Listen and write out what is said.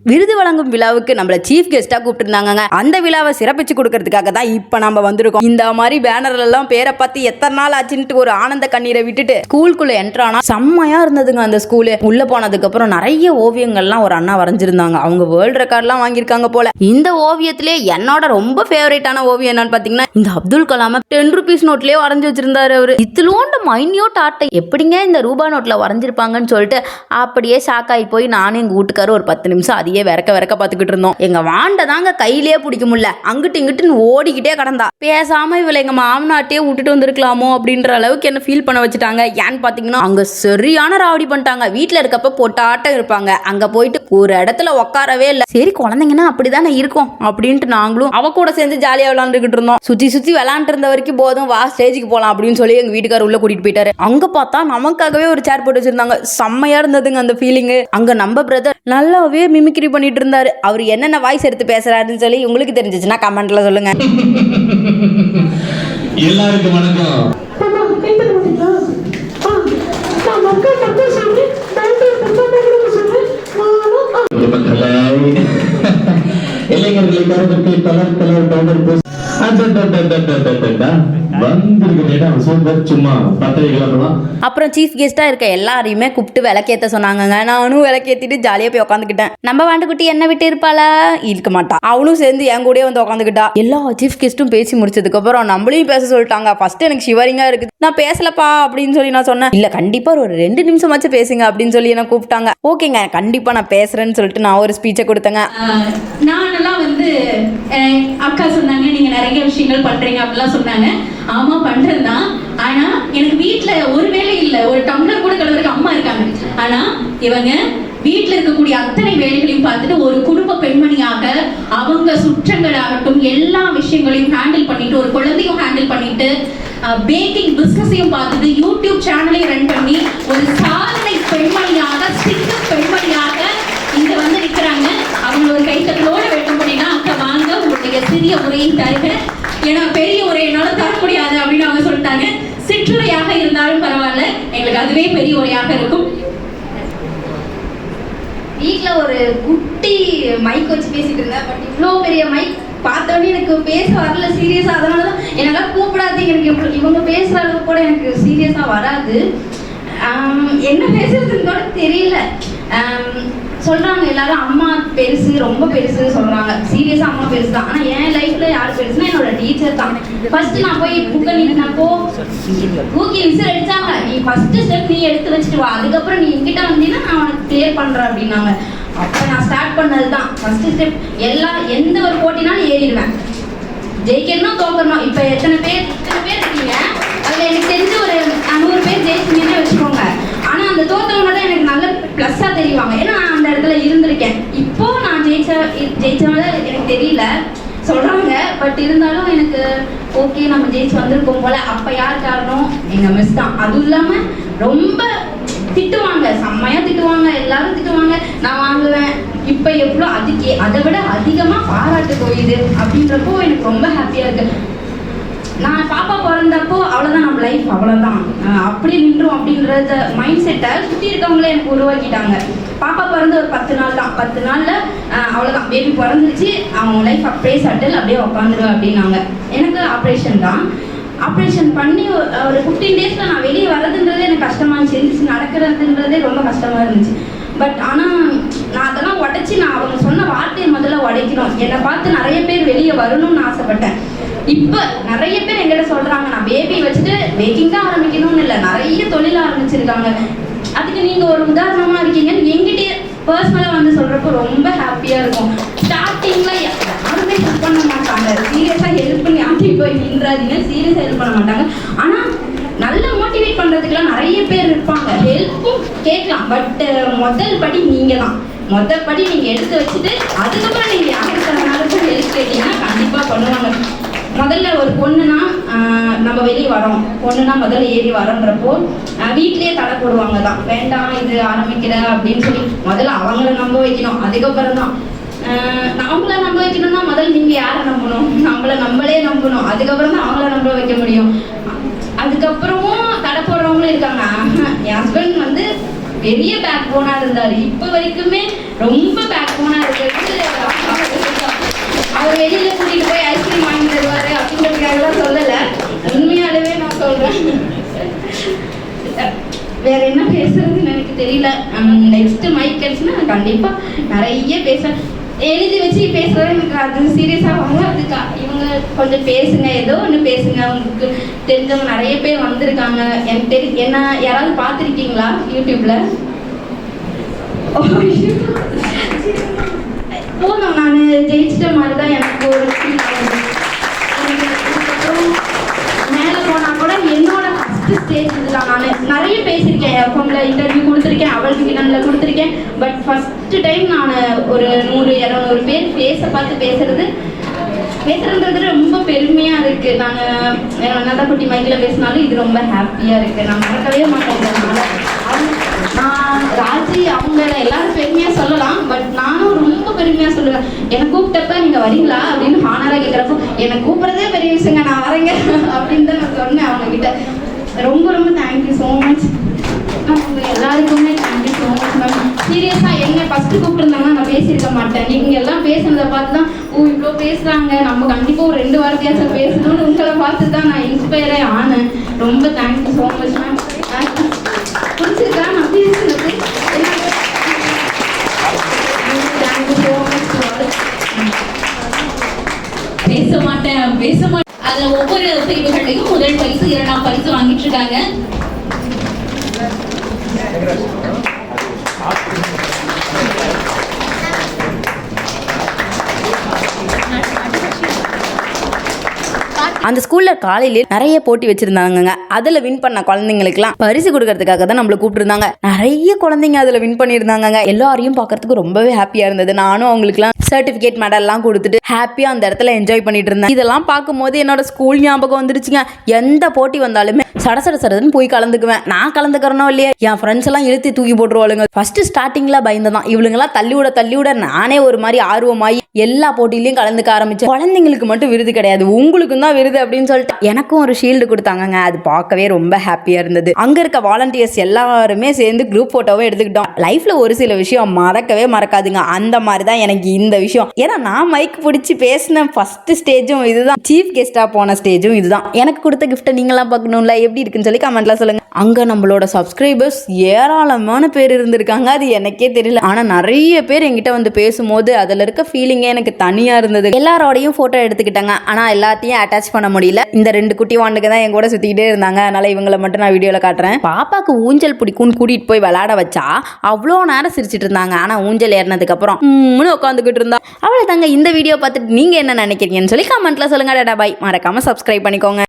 விருது வழங்கும் விழாவுக்கு நம்மள சீஃப் கெஸ்டா கூப்பிட்டுருந்தாங்க. அந்த விழாவை சிறப்பிச்சு கொடுக்கறதுக்காக தான் இப்ப நம்ம வந்திருக்கோம். இந்த மாதிரி பேனர்ல எல்லாம் பேரை பார்த்து எத்தனை நாள் ஆச்சுன்ட்டு ஒரு ஆனந்த கண்ணீரை விட்டுட்டு ஸ்கூலுக்குள்ள என்ட்ரானா செம்மையா இருந்ததுங்க. அந்த ஸ்கூலு உள்ள போனதுக்கு அப்புறம் நிறைய ஓவியங்கள்லாம் ஒரு அண்ணா வரைஞ்சிருந்தாங்க. அவங்க வேர்ல்டு ரெக்கார்ட்லாம் வாங்கியிருக்காங்க போல. இந்த ஓவியத்திலே என்னோட ரொம்ப ஃபேவரட்டான ஓவியம் என்னன்னு பாத்தீங்கன்னா இந்த அப்துல் கலாம் 10 ரூபீஸ் நோட்லயே வரைஞ்சு வச்சிருந்தாரு. அவரு இத்திலோண்டு மைன்யூட் ஆர்ட்டை எப்படிங்க இந்த ரூபா நோட்ல வரைஞ்சிருப்பாங்கன்னு சொல்லிட்டு அப்படியே ஷாக் ஆகி போய் நானும் எங்க வீட்டுக்காரர் ஒரு 10 நிமிஷம் அதையே விறக்க பார்த்துக்கிட்டு இருந்தோம். எங்க வாண்ட தாங்க கையிலேயே பிடிக்க முடியல, அங்கிட்டு இங்கிட்டு ஓடிக்கிட்டே கடந்தா. பேசாம இவளை எங்க மாமனாட்டையே விட்டுட்டு வந்திருக்கலாமோ அப்படின்ற அளவுக்கு என்ன ஃபீல் பண்ண வச்சுட்டாங்க. ஏன்னு பாத்தீங்கன்னா அங்க சரியான ராவடி பண்ணிட்டாங்க. வீட்டுல இருக்கப்ப போட்டாட்டம் இருப்பாங்க, அங்க போயிட்டு ஒரு இடத்துல உட்காரவே இல்லை. சரி குழந்தைங்கன்னா அப்படிதானே இருக்கும் அப்படின்ட்டு நாங்களும் அவ கூட சேர்ந்து ஜாலியா விளையாண்டுக்கிட்டு இருந்தோம். சுத்தி விளையாண்டு இருந்த வரைக்கும் போதும், வா ஸ்டேஜுக்கு போலாம் அப்படின்னு சொல்லி எங்க வீட்டுக்காரர் உள்ள கூட்டிட்டு போயிட்டாரு. அங்க பார்த்தா நமக்காகவே ஒரு சேர் போட்டு வச்சிருந்தாங்க. செம்மையா இருந்ததுங்க அந்த ஃபீலிங். அங்க நம்ம பிரதர் நல்லாவே மிமிக்ரி பண்ணிட்டு இருந்தாரு. அவர் என்னென்ன வாய்ஸ் எடுத்து பேசுறாருன்னு சொல்லி உங்களுக்கு தெரிஞ்சிச்சுன்னா கமெண்ட்ல சொல்லுங்க. எல்லாருக்கும் வணக்கம். இளைஞர்களை கருதுக்கு கலர் பவுடர் பூசி அப்புறம் சீஃப் கெஸ்டா இருக்க எல்லாரையுமே கூப்பிட்டு விளக்கேத்த சொன்னாங்க. நானும் விளக்கேத்திட்டு ஜாலியா போய் உட்காந்துக்கிட்டேன். நம்ம வாண்டுக்குட்டி என்ன விட்டு இருப்பாளா, இருக்க மாட்டா, அவனும் சேர்ந்து என் கூட வந்து உட்காந்துக்கிட்டா. எல்லா சீஃப் கெஸ்டும் பேசி முடிச்சதுக்கு அப்புறம் நம்மளையும் பேச சொல்லிட்டாங்க. ஃபர்ஸ்ட் எனக்கு ஷிவரிங்கா இருக்குது, நான் பேசலப்பா அப்படின்னு சொல்லி நான் சொன்னேன். இல்ல கண்டிப்பா ஒரு 2 நிமிஷமாச்சும் பேசுங்க அப்படின்னு சொல்லி என்ன கூப்பிட்டாங்க. ஓகேங்க கண்டிப்பா நான் பேசுறேன்னு சொல்லிட்டு நான் ஒரு ஸ்பீச்சை கொடுத்தேங்க. நானெல்லாம் வந்து அக்கா சொன்னாங்க நீங்க நிறைய விஷயங்கள் பண்றீங்க அப்படிலாம் சொன்னாங்க. ஆமா பண்றதுதான். ஆனா எனக்கு வீட்டுல ஒரு வேலை இல்லை, ஒரு டம்ளர் கூட கழுவுறதுக்கு அம்மா இருக்காங்க. ஆனா இவங்க வீட்டுல இருக்கக்கூடிய அத்தனை வேலைகளையும் பார்த்துட்டு ஒரு குடும்ப பெண்மணியாக அவங்க சுற்றங்கள் ஆகட்டும் எல்லா விஷயங்களையும் ஹேண்டில் பண்ணிட்டு, ஒரு குழந்தையும் ஹேண்டில் பண்ணிட்டு, பேக்கிங் பிசினஸையும் பார்த்துட்டு, யூடியூப் சேனலையும் ரன் பண்ணி ஒரு சாதனை பெண்மணியாக சிங்க பெண்மணியாக இங்க வந்து நிற்கிறாங்க. அவங்க ஒரு கைத்தட்டலோட வெட்டம் பண்ணினா அக்கா வாங்க உங்களுடைய சிறிய உரையை தருக, ஏன்னா பெரிய உரையினால தர முடியாது அப்படின்னு அவங்க சொல்லிட்டாங்க. சிற்றுரையாக இருந்தாலும் பரவாயில்ல, எங்களுக்கு அதுவே பெரிய உரையாக இருக்கும். வீட்டுல ஒரு குட்டி மைக் வச்சு பேசிட்டு இருந்தேன். பட் இவ்வளோ பெரிய மைக் பார்த்தோன்னே எனக்கு பேச வரல சீரியஸா. அதனாலதான் என்னால கூப்பிடாதீங்க, எனக்கு இவங்க பேசுற அளவுக்கு கூட எனக்கு சீரியஸா வராது. என்ன பேசுறதுன்னு கூட தெரியல. சொல்றாங்க எல்லாரும் அம்மா பெருசு, ரொம்ப பெருசுன்னு சொல்றாங்க. சீரியஸா அம்மா பெருசு தான். ஆனா என் லைஃப்ல யார் பெருசுன்னா என்னோட டீச்சர் தான். ஃபர்ஸ்ட் நான் போய் புக்கை நீட்டினப்போ தூக்கி விசில் அடிச்சாங்க, நீ ஃபர்ஸ்ட் ஸ்டெப் நீ எடுத்து வச்சுட்டு வா, அதுக்கப்புறம் நீ என்கிட்ட வந்தீங்கன்னா நான் உனக்கு கிளியர் பண்றேன் அப்படின்னாங்க. அப்ப நான் ஸ்டார்ட் பண்ணது தான் ஃபர்ஸ்ட் ஸ்டெப். எந்த ஒரு போட்டினாலும் ஏறிடுவேன், ஜெயிக்கணும் தோக்கணும். இப்ப எத்தனை பேர் இருக்கீங்க, அதுல எனக்கு தெரிஞ்ச ஒரு 100 பேர் ஜெயிச்சிங்கன்னு வச்சுக்கோங்க. ஆனா அந்த தோத்தவங்க தான் எனக்கு நல்ல பிளஸ்ஸா தெரிவாங்க, ஏன்னா நான் அந்த இடத்துல இருந்திருக்கேன். இப்போ நான் ஜெயிச்சவங்க எனக்கு தெரியல சொல்றாங்க. பட் இருந்தாலும் எனக்கு ஓகே நம்ம ஜெயிச்சு வந்திருக்கோம் போல. அப்ப யார் காரணம், எங்க மிஸ் தான். அதுவும் இல்லாம ரொம்ப திட்டுவாங்க, செம்மையா திட்டுவாங்க, எல்லாரும் திட்டுவாங்க, நான் வாங்குவேன். இப்ப எவ்வளோ அதை விட அதிகமா பாராட்டு போயுது அப்படின்றப்போ எனக்கு ரொம்ப ஹாப்பியா இருக்கு. நான் பாப்பா பிறந்தப்போ அவ்வளோதான், நம்ம லைஃப் அவ்வளோதான், அப்படி நின்றோம் அப்படின்றத மைண்ட் செட்டை சுற்றி இருக்கவங்களே எனக்கு உருவாக்கிட்டாங்க. பாப்பா பிறந்த ஒரு 10 நாள் தான், 10 நாளில் அவ்வளோதான் பேபி பிறந்துருச்சு, அவங்க லைஃப் அப்படியே சட்டில் அப்படியே உட்காந்துருவேன் அப்படின்னாங்க. எனக்கு ஆப்ரேஷன் தான். ஆப்ரேஷன் பண்ணி ஒரு 15 டேஸில் நான் வெளியே வர்றதுன்றதே எனக்கு கஷ்டமாக இருந்துச்சு, எழுந்திரிச்சு நடக்கிறதுன்றதே ரொம்ப கஷ்டமாக இருந்துச்சு. பட் ஆனால் நான் அதெல்லாம் உடைச்சி நான் அவங்க சொன்ன வார்த்தையை முதல்ல உடைக்கணும். என்னை பார்த்து நிறைய பேர் வெளியே வரணும்னு ஆசைப்பட்டேன். இப்போ நிறைய பேர் எங்கிட்ட சொல்கிறாங்க நான் பேபி வச்சுட்டு பேக்கிங் தான் ஆரம்பிக்கணும்னு இல்லை, நிறைய தொழில் ஆரம்பிச்சிருக்காங்க. அதுக்கு நீங்கள் ஒரு உதாரணமாக இருக்கீங்கன்னு எங்கிட்டே பர்சனலாக வந்து சொல்கிறப்போ ரொம்ப ஹாப்பியாக இருக்கும். ஸ்டார்டிங்கில் யாருமே ஹெல்ப் பண்ண மாட்டாங்க, சீரியஸாக ஹெல்ப் பண்ணி யார்ட்டையும் போய் நின்றாதீங்க, சீரியஸாக ஹெல்ப் பண்ண மாட்டாங்க. ஆனால் நல்ல மோட்டிவேட் பண்ணுறதுக்குலாம் நிறைய பேர் இருப்பாங்க, ஹெல்ப்பும் கேட்கலாம். பட் முதல் படி நீங்கள் தான், முதல் படி நீங்கள் எடுத்து வச்சுட்டு அதுக்கப்புறம் நீங்கள் யாருக்கும் ஹெல்ப் கேட்டீங்கன்னா கண்டிப்பாக பண்ணுவாங்க. முதல்ல ஒரு பொண்ணுனா நம்ம வெளியே வரோம், பொண்ணுனா முதல்ல ஏறி வரோன்றப்போ வீட்லேயே தடை போடுவாங்க தான், வேண்டாம் இது ஆரம்பிக்கிற அப்படின்னு சொல்லி. முதல்ல அவங்கள நம்ப வைக்கணும், அதுக்கப்புறம் தான் அவங்கள நம்ப வைக்கணும்னா முதல்ல நீங்கள் யாரை நம்பணும், நம்மளே நம்பணும், அதுக்கப்புறம் தான் அவங்கள நம்ப வைக்க முடியும். அதுக்கப்புறமும் தடை போடுறவங்களும் இருக்காங்க. என் ஹஸ்பண்ட் வந்து பெரிய பேக் போனா இருந்தாரு, இப்போ வரைக்குமே ரொம்ப பேக் போனா இருக்க எனக்கு தெரியல. நெக்ஸ்ட் மைக் கிடைச்சுன்னா கண்டிப்பா நிறைய பேசுவேன். எழுதி வச்சு பேசுறது எனக்கு அது சீரியஸாக வாங்க. அதுக்கு இவங்க கொஞ்சம் பேசுங்க, ஏதோ ஒன்று பேசுங்க. உங்களுக்கு தெரிஞ்சவங்க நிறைய பேர் வந்திருக்காங்க. எனக்கு என்ன யாராவது பார்த்துருக்கீங்களா யூடியூப்ல? போதும், நான் ஜெயிச்சிட்ட மாதிரி தான் எனக்கு ஒரு ஃபீல் ஆகுது. அதுக்கப்புறம் மேலே போனால் கூட என்னோட ஃபஸ்ட்டு ஸ்டேஜ் இதுதான். நான் நிறைய பேசியிருக்கேன், எஃப்எம்ல இன்டர்வியூ கொடுத்துருக்கேன், அவள் விகடனில் கொடுத்துருக்கேன். பட் ஃபஸ்ட்டு டைம் நான் ஒரு 100-200 பேர் ஃபேஸை பார்த்து பேசுறதுன்றது ரொம்ப பெருமையாக இருக்குது. நாங்கள் என்னதான் குட்டி மைக்கில் பேசினாலும் இது ரொம்ப ஹாப்பியாக இருக்குது. நான் மறக்கவே மாட்டேன். நான் ராஜி அவங்க எல்லாரும் பெருமையாக சொல்லலாம், பட் நானும் ரொம்ப பெருமையாக சொல்லுவேன். என்னை கூப்பிட்டப்ப நீங்கள் வரீங்களா அப்படின்னு ஹானராக கேட்குறப்போ என்னை கூப்பிட்றதே பெரிய விஷயங்க, நான் வரேங்க அப்படின்னு தான் நான் சொன்னேன் அவங்கக்கிட்ட. ரொம்ப ரொம்ப தேங்க்யூ ஸோ மச். உங்கள் எல்லாருக்குமே தேங்க்யூ ஸோ மச் மேம். சீரியஸாக என்னை ஃபஸ்ட்டு கூப்பிட்டுருந்தாங்கன்னா நான் பேசியிருக்க மாட்டேன். நீங்கள் எல்லாம் பேசுனதை பார்த்து தான் இவ்வளோ பேசுகிறாங்க, நம்ம கண்டிப்பாக ஒரு 2 வாரத்தையாச்சும் பேசணும்னு உங்களை பார்த்து தான் நான் இன்ஸ்பயரே ஆனேன். ரொம்ப தேங்க்யூ ஸோ மச் மேம். பிடிச்சிருக்கா நான் பேசுனது? Thank you so much. பேச மாட்டேன். அதுல ஒவ்வொரு பிரிவுகளையும் முதல் பரிசு 2ஆம் பரிசு வாங்கிட்டு இருக்காங்க. அந்த ஸ்கூல்ல காலையிலே நிறைய போட்டி வச்சிருந்தாங்க. அதுல வின் பண்ண குழந்தைங்களுக்குலாம் பரிசு கொடுக்கறதுக்காக தான் நம்மள கூப்பிட்டுருந்தாங்க. நிறைய குழந்தைங்க அதுல வின் பண்ணியிருந்தாங்க. எல்லாரையும் பார்க்கறதுக்கு ரொம்பவே ஹாப்பியா இருந்தது. நானும் அவங்களுக்குலாம் சர்டிபிகேட் மெடல்லாம் கொடுத்துட்டு ஹாப்பியா அந்த இடத்துல என்ஜாய் பண்ணிட்டு இருந்தேன். இதெல்லாம் பார்க்கும்போது என்னோட ஸ்கூல் ஞாபகம் வந்துருச்சுங்க. எந்த போட்டி வந்தாலுமே சடசடன்னு போய் கலந்துக்குவேன். நான் கலந்துக்கிறனோ இல்லையா, என் ஃப்ரெண்ட்ஸ் எல்லாம் இழுத்து தூக்கி போட்டுருவாளுங்க. ஃபர்ஸ்ட் ஸ்டார்டிங்ல பயந்ததான், இவளுங்கெல்லாம் தள்ளி விட நானே ஒரு மாதிரி ஆர்வமாயி எல்லா போட்டியிலையும் கலந்துக்க ஆரம்பிச்சேன். குழந்தைங்களுக்கு மட்டும் விருது கிடையாது, உங்களுக்கும் தான் விருது அப்படின்னு சொல்லிட்டு எனக்கும் ஒரு ஷீல்டு கொடுத்தாங்க. அது பார்க்கவே ரொம்ப ஹாப்பியா இருந்தது. அங்க இருக்க வாலண்டியர்ஸ் எல்லாருமே சேர்ந்து குரூப் போட்டோவை எடுத்துக்கிட்டோம். லைஃப்ல ஒரு சில விஷயம் மறக்கவே மறக்காதுங்க. அந்த மாதிரி தான் எனக்கு இந்த விஷயம். ஏன்னா நான் மைக் பிடிச்சி பேசின ஃபர்ஸ்ட் ஸ்டேஜும் இதுதான், சீஃப் கெஸ்டா போன ஸ்டேஜும் இதுதான். எனக்கு கொடுத்த கிஃப்ட்டை நீங்களாம் பார்க்கணும்ல, எப்படி இருக்குன்னு சொல்லி கமெண்ட்ல சொல்லுங்க. அங்க நம்மளோட சப்ஸ்கிரைபர்ஸ் ஏராளமான பேர் இருந்திருக்காங்க. அது எனக்கே தெரியல, ஆனா நிறைய பேர் என்கிட்ட வந்து பேசும்போது அதுல இருக்க ஃபீலிங்கே எனக்கு தனியா இருந்தது. எல்லாரோடையும் போட்டோ எடுத்துக்கிட்டாங்க, ஆனா எல்லாத்தையும் அட்டாச் பண்ண முடியல. இந்த 2 குட்டி வாண்டுக்கு தான் என் கூட சுத்திக்கிட்டே இருந்தாங்க. அதனால இவங்களை மட்டும் நான் வீடியோல காட்டுறேன். பாப்பாக்கு ஊஞ்சல் பிடிக்கும்னு கூட்டிட்டு போய் விளையாட வச்சா அவ்வளோ நேரம் சிரிச்சிட்டு இருந்தாங்க. ஆனா ஊஞ்சல் ஏறினதுக்கு அப்புறம் உட்காந்துக்கிட்டு இருந்தா. அவ்வளவுதாங்க. இந்த வீடியோ பார்த்துட்டு நீங்க என்ன நினைக்கிறீங்கன்னு சொல்லி கமெண்ட்ல சொல்லுங்க. டாடா பாய். மறக்காம சப்ஸ்கிரைப் பண்ணிக்கோங்க.